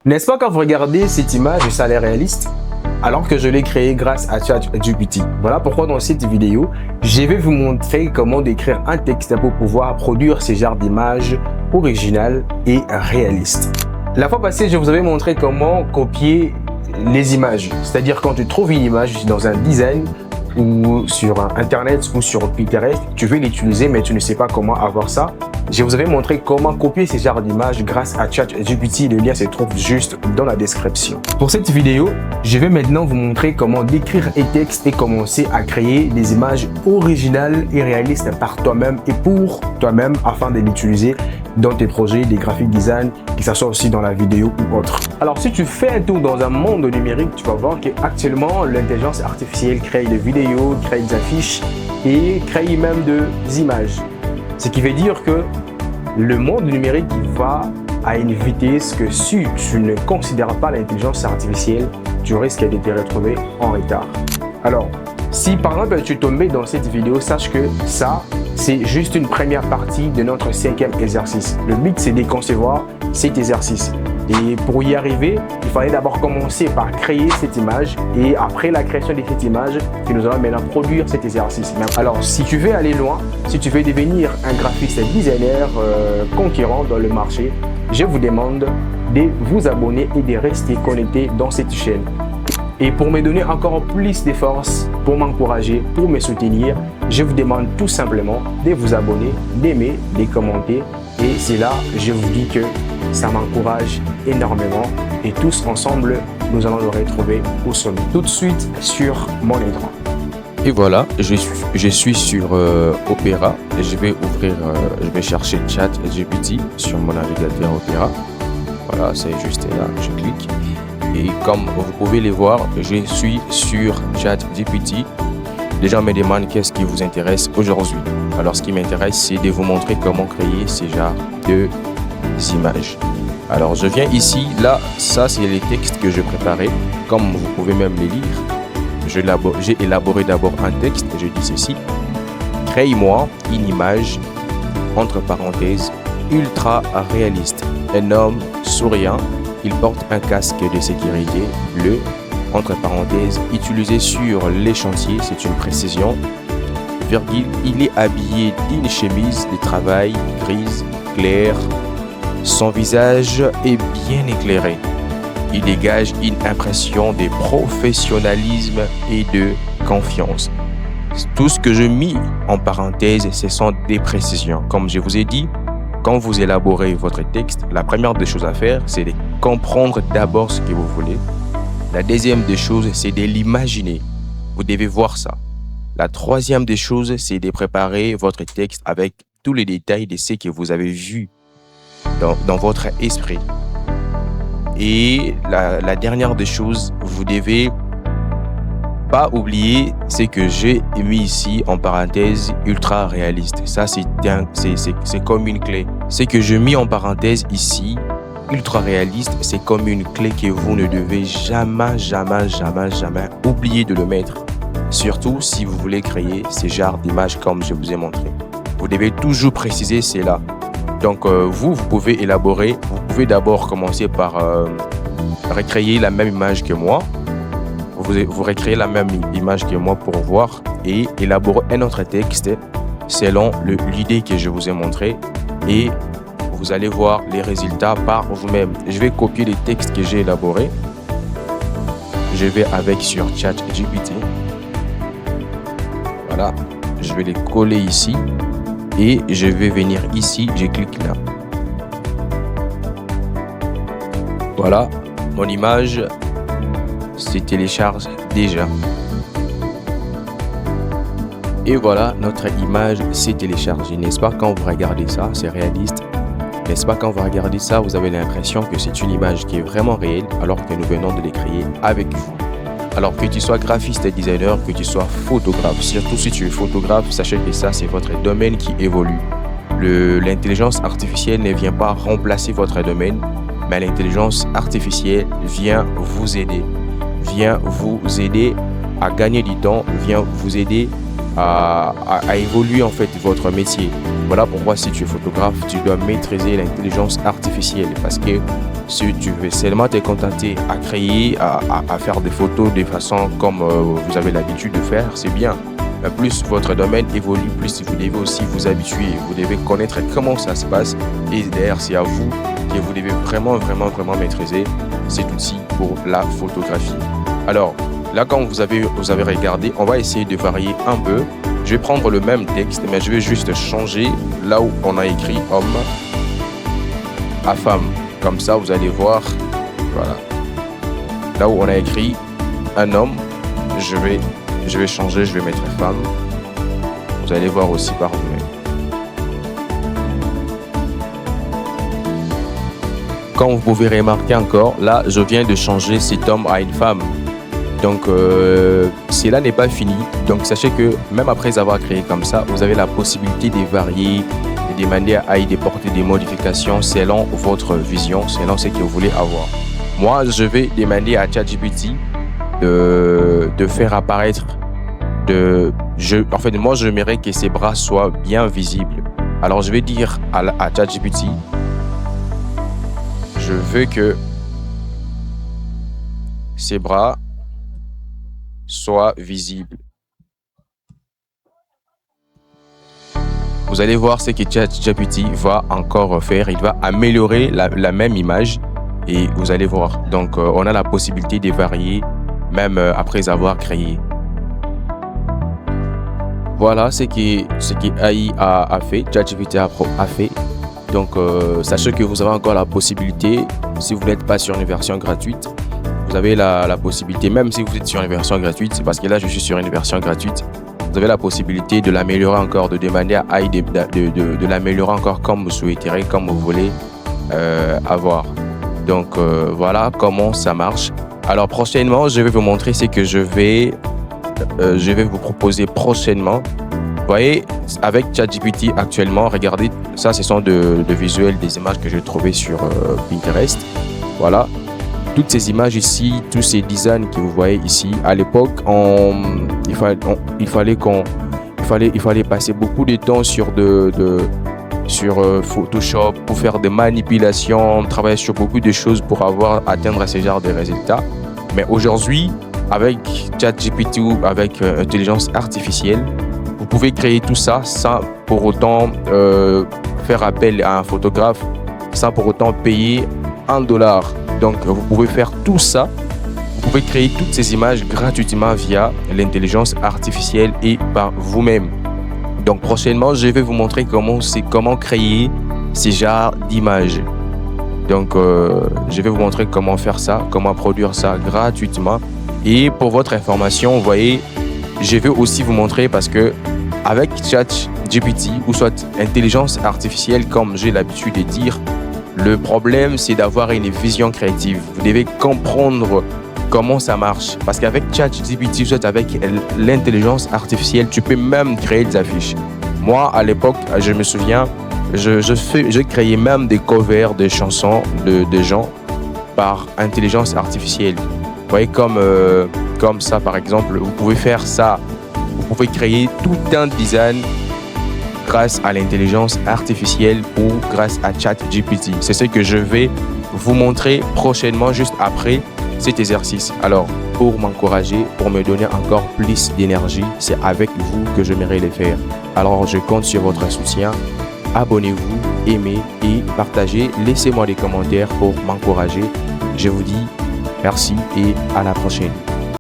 N'est-ce pas quand vous regardez cette image, ça a l'air réaliste? Alors que je l'ai créée grâce à ChatGPT. Voilà pourquoi dans cette vidéo, je vais vous montrer comment décrire un texte pour pouvoir produire ce genre d'images originales et réalistes. La fois passée, je vous avais montré comment copier les images. C'est-à-dire quand tu trouves une image dans un design ou sur Internet ou sur Pinterest, tu veux l'utiliser mais tu ne sais pas comment avoir ça. Je vous avais montré comment copier ces genres d'images grâce à ChatGPT. Le lien se trouve juste dans la description. Pour cette vidéo, je vais maintenant vous montrer comment décrire un texte et commencer à créer des images originales et réalistes par toi-même et pour toi-même afin de l'utiliser dans tes projets, des graphic design, que ce soit aussi dans la vidéo ou autre. Alors si tu fais un tour dans un monde numérique, tu vas voir qu'actuellement l'intelligence artificielle crée des vidéos, crée des affiches et crée même des images. Ce qui veut dire que le monde numérique va à une vitesse que si tu ne considères pas l'intelligence artificielle, tu risques de te retrouver en retard. Alors, si par exemple tu es tombé dans cette vidéo, sache que ça, c'est juste une première partie de notre 5e exercice. Le but, c'est de concevoir cet exercice. Et pour y arriver, il fallait d'abord commencer par créer cette image et après la création de cette image, que nous allons maintenant produire cet exercice. Alors, si tu veux aller loin, si tu veux devenir un graphiste designer conquérant dans le marché, je vous demande de vous abonner et de rester connecté dans cette chaîne. Et pour me donner encore plus de force, pour m'encourager, pour me soutenir, je vous demande tout simplement de vous abonner, d'aimer, de commenter. Et c'est là, je vous dis que ça m'encourage énormément. Et tous ensemble, nous allons le retrouver au sommet. Tout de suite sur mon écran. Et voilà, je suis sur Opera. Et je vais ouvrir, je vais chercher ChatGPT sur mon navigateur Opera. Voilà, c'est juste là, je clique. Et comme vous pouvez le voir, je suis sur ChatGPT. Les gens me demandent qu'est-ce qui vous intéresse aujourd'hui. Alors, ce qui m'intéresse, c'est de vous montrer comment créer ces genres d'images. Alors, je viens ici. Là, ça, c'est les textes que je préparais. Comme vous pouvez même les lire, j'ai élaboré d'abord un texte. Je dis ceci. Crée-moi une image, entre parenthèses, ultra réaliste. Un homme souriant. Il porte un casque de sécurité bleu, entre parenthèses, utilisé sur les chantiers, c'est une précision, virgule, il est habillé d'une chemise de travail grise, claire, son visage est bien éclairé. Il dégage une impression de professionnalisme et de confiance. Tout ce que je mis en parenthèse, ce sont des précisions. Comme je vous ai dit, quand vous élaborez votre texte, la première des choses à faire, c'est de comprendre d'abord ce que vous voulez. La deuxième des choses, c'est de l'imaginer. Vous devez voir ça. La troisième des choses, c'est de préparer votre texte avec tous les détails de ce que vous avez vu dans votre esprit. Et la dernière des choses, vous devez pas oublier ce que j'ai mis ici en parenthèse ultra réaliste. Ça, c'est comme une clé. Ce que j'ai mis en parenthèse ici, ultra réaliste, c'est comme une clé que vous ne devez jamais oublier de le mettre. Surtout si vous voulez créer ces genres d'images comme je vous ai montré. Vous devez toujours préciser cela. Donc, vous pouvez élaborer. Vous pouvez d'abord commencer par recréer la même image que moi. Vous recréez la même image que moi pour voir et élaborer un autre texte selon l'idée que je vous ai montré et vous allez voir les résultats par vous-même. Je vais copier les textes que j'ai élaborés. Je vais avec sur ChatGPT. Voilà, je vais les coller ici et je vais venir ici, je clique là. Voilà, mon image se télécharge déjà. Et voilà, notre image s'est téléchargée. N'est-ce pas quand vous regardez ça, c'est réaliste. N'est-ce pas quand vous regardez ça, vous avez l'impression que c'est une image qui est vraiment réelle alors que nous venons de les créer avec vous. Alors que tu sois graphiste et designer, que tu sois photographe, surtout si tu es photographe, sachez que ça c'est votre domaine qui évolue. L'intelligence artificielle ne vient pas remplacer votre domaine, mais l'intelligence artificielle vient vous aider. Vient vous aider à gagner du temps, vient vous aider à évoluer en fait votre métier. Voilà pourquoi si tu es photographe, tu dois maîtriser l'intelligence artificielle parce que si tu veux seulement te contenter à créer, à faire des photos de façon comme vous avez l'habitude de faire, c'est bien. Mais plus votre domaine évolue, plus vous devez aussi vous habituer. Vous devez connaître comment ça se passe. Et d'ailleurs, c'est à vous que vous devez vraiment maîtriser cet outil pour la photographie. Alors, là, quand vous avez regardé, on va essayer de varier un peu. Je vais prendre le même texte, mais je vais juste changer là où on a écrit homme à femme. Comme ça, vous allez voir, voilà. Là où on a écrit un homme, je vais changer, je vais mettre femme. Vous allez voir aussi par vous-même. Comme vous pouvez remarquer encore, là, je viens de changer cet homme à une femme. Donc, cela n'est pas fini. Donc, sachez que même après avoir créé comme ça, vous avez la possibilité de varier, de demander à y porter des modifications selon votre vision, selon ce que vous voulez avoir. Moi, je vais demander à ChatGPT de faire apparaître en fait, moi, j'aimerais que ses bras soient bien visibles. Alors, je vais dire à ChatGPT, je veux que ses bras soient visibles. Vous allez voir ce que ChatGPT va encore faire. Il va améliorer la même image et vous allez voir. Donc, on a la possibilité de varier même après avoir créé. Voilà ce que AI a fait, ChatGPT a fait. Donc, sachez que vous avez encore la possibilité, si vous n'êtes pas sur une version gratuite, vous avez la possibilité, même si vous êtes sur une version gratuite, c'est parce que là, je suis sur une version gratuite, vous avez la possibilité de l'améliorer encore, de demander à AI de l'améliorer encore comme vous souhaiterez, comme vous voulez avoir. Donc, voilà comment ça marche. Alors, prochainement, je vais vous montrer ce que je vais vous proposer prochainement. Vous voyez, avec ChatGPT actuellement, regardez, ça ce sont de visuels, des images que j'ai trouvées sur Pinterest. Voilà, toutes ces images ici, tous ces designs que vous voyez ici, à l'époque, il fallait passer beaucoup de temps sur Photoshop pour faire des manipulations, travailler sur beaucoup de choses pour atteindre ce genre de résultats. Mais aujourd'hui, avec ChatGPT ou avec intelligence artificielle, vous pouvez créer tout ça sans pour autant faire appel à un photographe, sans pour autant payer $1. Donc, vous pouvez faire tout ça. Vous pouvez créer toutes ces images gratuitement via l'intelligence artificielle et par vous-même. Donc, prochainement, je vais vous montrer comment créer ces genres d'images. Donc, je vais vous montrer comment faire ça, comment produire ça gratuitement. Et pour votre information, vous voyez, je vais aussi vous montrer parce que avec ChatGPT ou soit intelligence artificielle, comme j'ai l'habitude de dire, le problème c'est d'avoir une vision créative. Vous devez comprendre comment ça marche. Parce qu'avec ChatGPT, soit avec l'intelligence artificielle, tu peux même créer des affiches. Moi, à l'époque, je me souviens, je créais même des covers de chansons de gens par intelligence artificielle. Vous voyez, comme ça, par exemple, vous pouvez faire ça. Vous pouvez créer tout un design grâce à l'intelligence artificielle ou grâce à ChatGPT. C'est ce que je vais vous montrer prochainement, juste après cet exercice. Alors, pour m'encourager, pour me donner encore plus d'énergie, c'est avec vous que j'aimerais le faire. Alors, je compte sur votre soutien. Abonnez-vous, aimez et partagez. Laissez-moi des commentaires pour m'encourager. Je vous dis merci et à la prochaine.